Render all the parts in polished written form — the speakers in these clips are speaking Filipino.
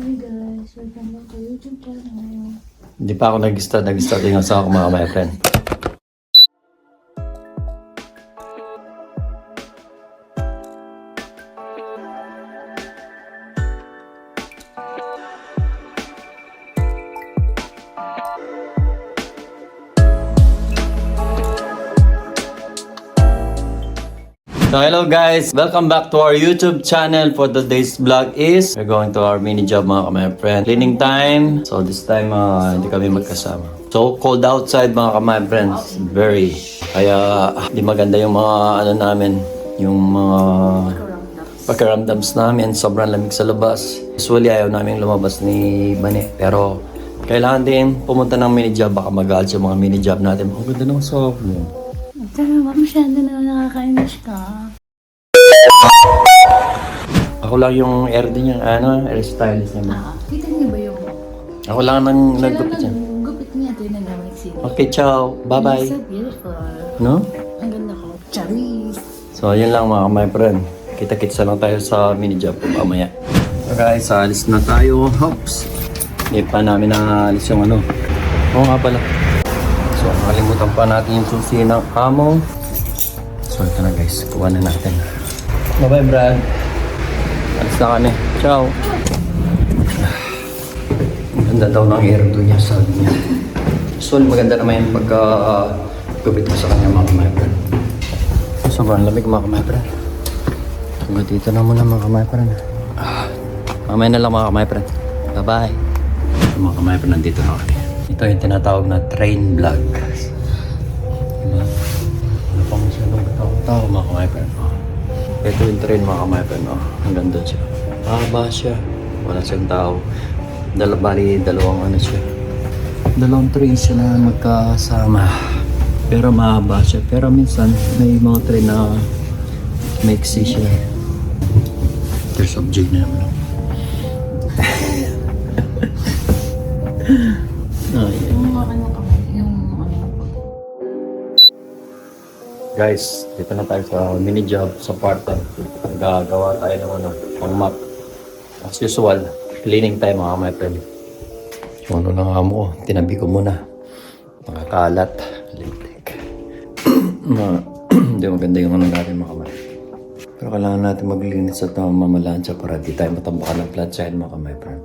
Hi guys, welcome back to YouTube channel. Hindi pa ako nag-start yung asawa ko mga my friend. So hello guys, welcome back to our YouTube channel. For today's vlog is we're going to our mini job mga friend. Cleaning time. So this time hindi kami magkasama. So cold outside mga friends. Very. Kaya di maganda yung mga ano namin, yung mga pakiramdams namin. Sobrang lamig sa labas. Usually ayaw namin lumabas ni Bane. Pero kailangan din pumunta ng mini job. Baka mag-aalis yung mga mini job natin. Ang ganda ng soft mo. Tara, masyado na nakakainis ka. Ako lang yung air din yung hairstylist naman. Kita niyo ba yung Ako lang nang naggupit niya. gupit niya ito yung nagamit siya. Okay, ciao. Bye-bye. So beautiful. No? Ang ganda ko. Charis. So, yun lang mga my friend. Kita-kitsa lang tayo sa mini job mamaya. So guys, alis na tayo. Hops. Hindi pa namin naalis yung ano. Oo nga pala. So, nakalimutan pa natin yung susi ng amo. So, ito na guys. Kuha na natin. Bye-bye, Brad. Alis na kami. Ciao. Maganda daw ng air doon niya, sabi niya. So, maganda naman yung pagka-gupit ko sa kanya, mga my friend. Sobrang lamig, mga my friend. Hanggang dito na muna, mga my friend. Mamaya na lang, mga my friend. Bye-bye. Mga my friend, nandito na kami. Ito yung tinatawag na train vlog. Diba? Ano pang masyadong tao mga my friend. Ito yung train mga my friend. Ang ganda siya. Mahaba siya. Wala siyang tao. Dalawang ano siya. Dalawang train siya na magkasama. Pero mahaba siya. Pero minsan may mga train na maiksi siya. There's object na naman. Yung ano kamay, yung ano. Guys, dito na tayo sa mini job sa part-time. Gagawa tayo ng ano, pang map. As usual, cleaning time mga my friend. Yung ano ng amo ko, tinabi ko muna. Nakakalat. Lintik. Hindi maganda yung ano natin mga kamay. Pero kailangan natin maglinis at mamalansya para di tayo matambakan ng flat side mga my friend.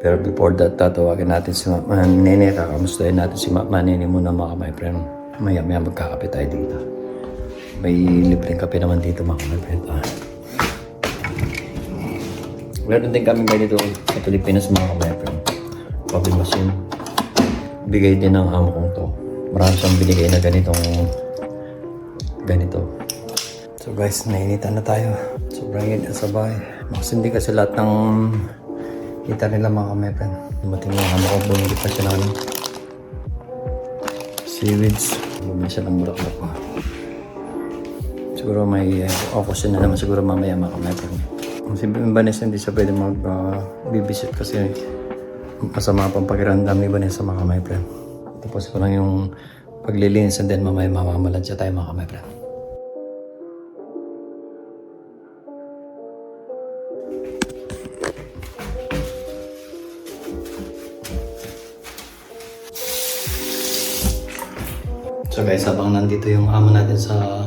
Pero before that, tatawagin natin si Mama Nene. Kakamustahin natin si Mama Nene muna mga my friend. Maya-maya magkakape tayo dito. May libreng kape naman dito mga my friend. Meron din kami ganito sa Pilipinas mga my friend. Coffee machine. Bigay din ng amo kong to. Marami siyang binigay na ganito. So guys, nainitan na tayo. Sobrang init sa bahay. Makasindi kasi lahat ng kita nila mga my friend. Dumating yung amo ko, bumili pa siya ng seaweeds. Bumili siya ng bulaklak pa. Siguro may occasion na naman siguro mamaya mga my friend. Si Vanessa hindi siya pwede mag-visit kasi masama pang pakiramdam ni Vanessa mga my friend. Tapos ko lang yung paglilinis and then mamaya mamamalansya tayo mga my friend. So guys, habang nandito yung amo natin sa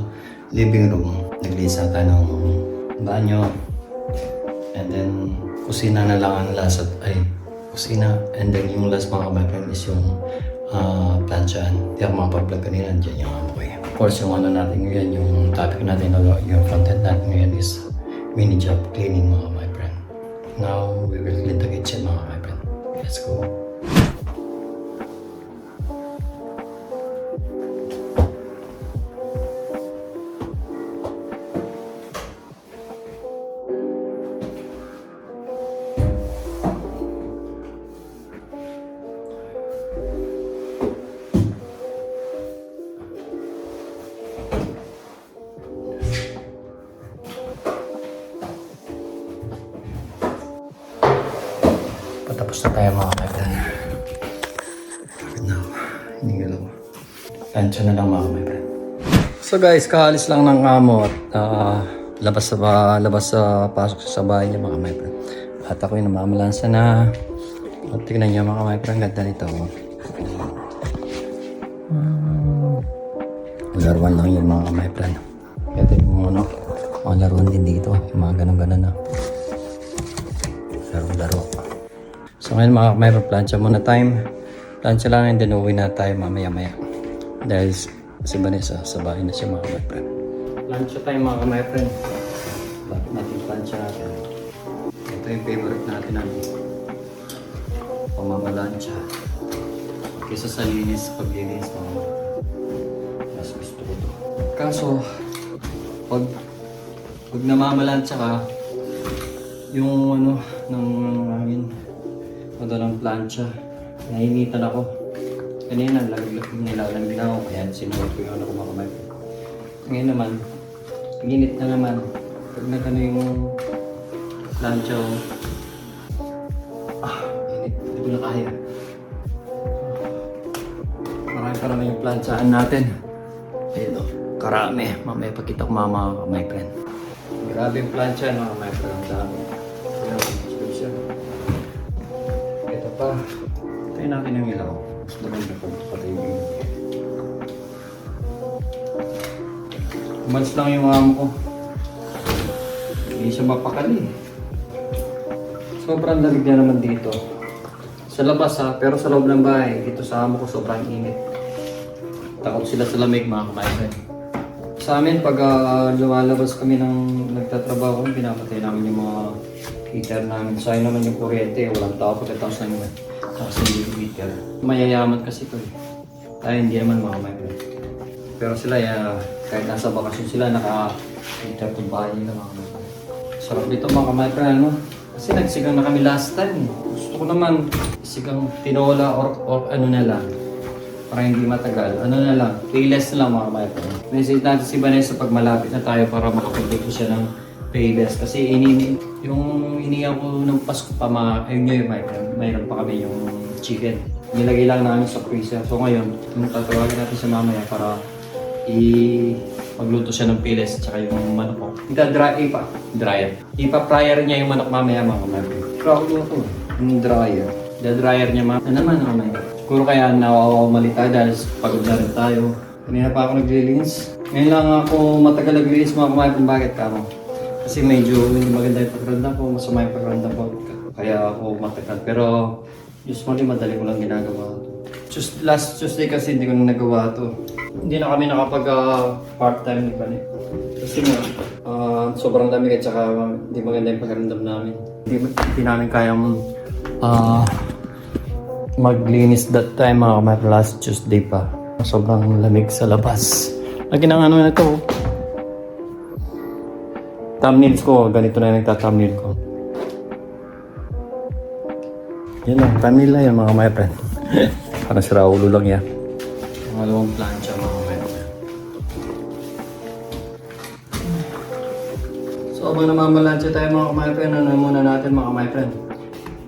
living room, naglinis na tayo ng banyo. And then, kusina na lang ang last kusina. And then yung last mga kabayan is yung plansyahan. Hindi ako makapag-vlog kanina, dyan yung amo ko eh. Of course, yung ano natin ngayon, yung topic natin, yung content natin ngayon is mini job cleaning mga kabayan. Now, we will clean the kitchen mga kabayan. Let's go. Tapos na tayo mga my-friend. Now, hinigil ako. Tansya na lang mga my-friend. So guys, kaalis lang ng amo at labas sa pasok sa bahay niya mga my-friend. At ako'y namamalansa na. At tignan niyo mga my friend, ganda nito. Laruan lang yun mga my friend. Kaya ito yung mga laruan din dito. Yung mga ganun-ganun na. Laro-laro. So ngayon mga my friend, plancha muna time. Plancha lang and then uwi na tayo mamaya-maya. Dahil si Vanessa sa bahay na siya mga my friend. Plancha time mga my friend. Bakit natin plancha natin? Ito yung favorite natin pamamalansya. Kaysa sa linis, paglinis mga mas gusto ko to. Kaso, pag namamalansya ka, yung ng hangin, madalang plancha, nainitan ako. Kanina, nilalamig na ako, kaya sinuot ko yung kumakamay ko. Ngayon naman, init na naman. Pag nagano yung plancha ko, init, hindi ko na kaya. Marami pa naman yung plansaan natin. Ayun o, karami. Mamaya pagkita ko mga my friend. Grabe yung plancha mga my friend. Ang dami. Ito pa. Tayo natin yung ilaw. Mas maganda po patay yung ilaw. Umalis lang yung amo ko. Hindi siya mapakali. Sobrang lamig na naman dito. Sa labas pero sa loob ng bahay, dito sa amo ko sobrang init. Takot sila sa lamig mga kamay. Sa amin, pag lumalabas kami ng nagtatrabaho, pinapatay namin yung mga heater namin. Sayang naman yung kuryente, walang tao pagkatapos namin. Tapos hindi yung heater. Mayayaman kasi ito eh. Tayo hindi naman mga kamay. Pero sila, kahit nasa bakasyon sila, naka-heater itong bahay nila mga kamay. Sarap dito mga kamay, kasi nagsigang na kami last time. Gusto ko naman sigang tinola or ano na lang. Para hindi matagal. Ano na lang, payless na lang mga kamay. Message natin si Vanessa pag malapit na tayo para makapag-date ko siya ng payless. Kasi yung iniyan ko ng Pasko pa ayun nyo yung mayroon pa kami yung chicken. Nilagay lang namin sa freezer. So ngayon, tatawagin natin sa mamaya para magluto siya ng payless at saka yung manok ko. Ipa-fryer niya yung manok mamaya mga kamay. Pero ako yung dryer. The-dryer niya ano naman mamaya. Siguro kaya nawawamali tayo dahil pagod na rin tayo. Kanina pa ako naglilinis. Ngayon lang ako matagal naglilinis mga kumain kung bakit ka mo. Kasi medyo hindi maganda yung pagramdam ko, masama yung pagramdam ko. Kaya ako matagal. Pero usually madali ko lang ginagawa ito. Last Tuesday kasi hindi ko na nagawa ito. Hindi na kami nakapag part-time ni Bani. Kasi nga, sobrang dami at saka hindi maganda yung pagramdam namin. Hindi namin kayang maglinis that time mga last Tuesday pa. Sobrang lamig sa labas. Lagi ng na ito. Thumbnails ko, ganito na yung nagta-thumbnail ko. Yun lang, thumbnail na yun mga my friend. Parang sira ulo lang yan. Pangalawang plancha mga my friend. So habang namamalansya tayo mga my friend, ano muna natin mga my friend?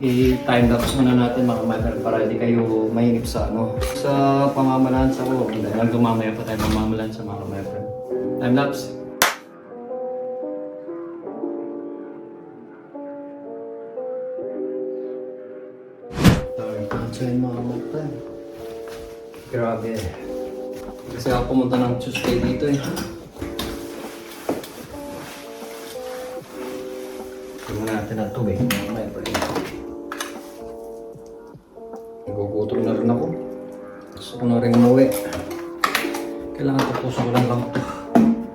I-time lapse muna natin mga my friend para hindi kayo mainip sa sa pamamalansya ko. Dahil gumamaya pa tayo mamamalansya mga my friend. Time lapse. Time mga my friend. Grabe. Kasi ako pumunta ng Tuesday dito eh. Tingnan natin ang tubig mga my friend. Nagugutom na rin ako. Gusto ko na rin umuwi. Kailangan tapusin ko lang ito.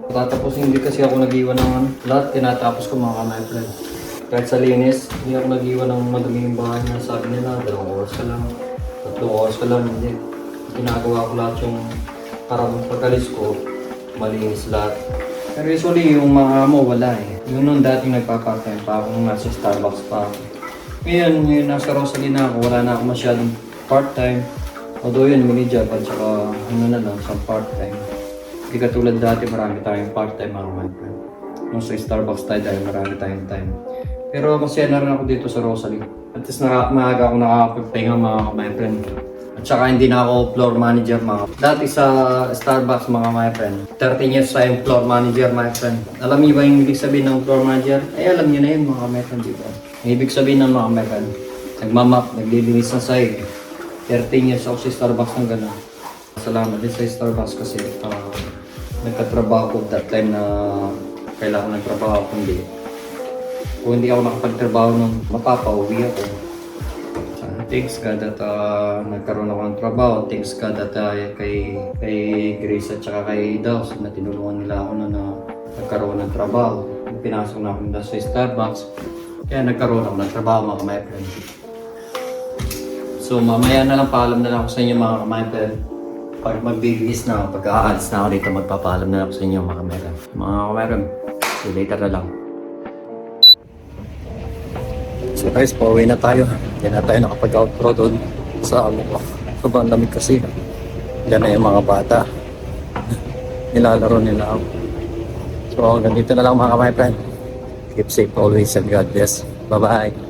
Tatapusin hindi kasi ako nag-iwan ng lahat. Tinatapos ko mga my friend. Kahit sa linis, hindi ako nag-iwan ng madaming bahay na sabi nila, 2 oras ka lang, 3 oras ka lang. Hindi. Ginagawa ko lahat yung parang pagkalis ko, malinis lahat. Pero usually yung mga amo wala eh. Yung noon dating nagpa-part-time pa ako nung nasa Starbucks pa ako. Ngayon nasa Rosalie na ako, wala na ako masyadong part-time. Although yun, mini-job at saka na lang sa part-time. Hindi katulad dati, marami tayong part-time mga my friend. Nung sa Starbucks tayo dahil marami tayong time. Pero masaya na rin ako dito sa Rosalie. At least maaga ako nakakapagpahinga mga my friend. At saka hindi na ako floor manager mga. Dati sa Starbucks mga my friend, 13 years tayong floor manager my friend. Alam niyo ba yung ibig sabihin ng floor manager? Ay alam niyo na yun mga my friend, di ba? Yung ibig sabihin ng mga my friend, nagmamap, naglilinis ng sahig. 13 years ako sa Starbucks ng gano'n. Salamat din sa Starbucks kasi nagkatrabaho ko that time na kailangan nagtrabaho kundi kung hindi ako nakapagtrabaho nung mapapauwi ako. Thanks God that nagkaroon ako ng trabaho. Thanks God that kay Grace at saka kay Daws na tinulungan nila ako na nagkaroon ng trabaho. Pinasok na ako sa Starbucks. Kaya nagkaroon ako ng trabaho mga my friend. So mamaya na lang paalam na lang ako sa inyo mga my friend. Pag magbibigis na ako, pag aalis na ako dito, magpapaalam na lang ako sa inyo mga kamera. Mga kamera, see you later na lang. So guys, pauwi na tayo. Hindi na tayo nakapag-outro doon sa amin ko. Sobrang lamig kasi. Diyan na yung mga bata. Nilalaro nila ako. So ganito na lang mga my friend. Keep safe always and God bless. Bye-bye.